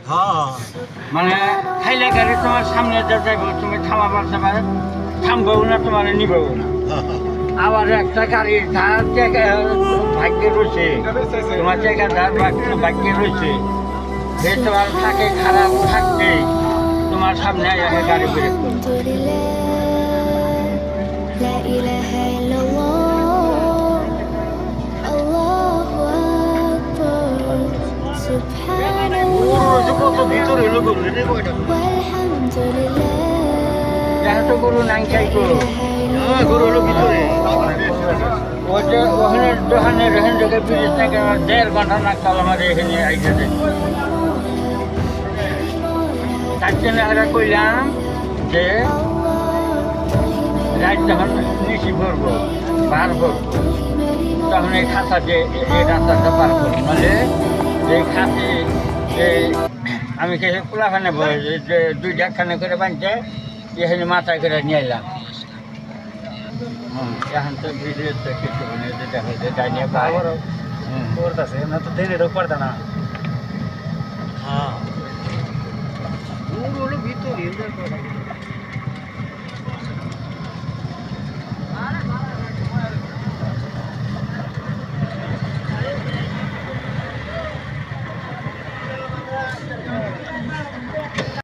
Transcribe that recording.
হ্যাঁ মানে খাইলে গাড়ি তোমার সামনে যা যাইব তুমি থামাবার সময় থামবো না, তোমার নিবও না। আবার একটা গাড়ির ধার জায়গা ভাগ্যে রয়েছে, তোমার জায়গা ধার ভাগ্যে রয়েছে, যে তোমার থাকে খারাপ থাকবে, তোমার সামনে আগে গাড়ি বেরো। ভিতরে এলো যাহা তো গরু নাই চাইবো, গরু হলো ভিতরে ওখানে দোকানে রেখে দেখে ব্রিজ থেকে 1.5 ঘন্টা নাকতাল আমার এখানে আইসা দেয়। তার জন্য আমরা কইলাম যে রাত যখন নিশি ভরবো পার করবো, তখন এই খাতা যে এই রাস্তাটা পার করবো, মানে এই খাতে আমি কে খোলাখানে যে 2 খানে করে বানছে এখানে মাথায় করে নিয়ে এলাম। এখন তো ব্রিজের তো কিছু মানে যেটা হয়েছে তাই নিয়ে করতেছে না তো দেরি ঢোক পারত না। হ্যাঁ ভিতরে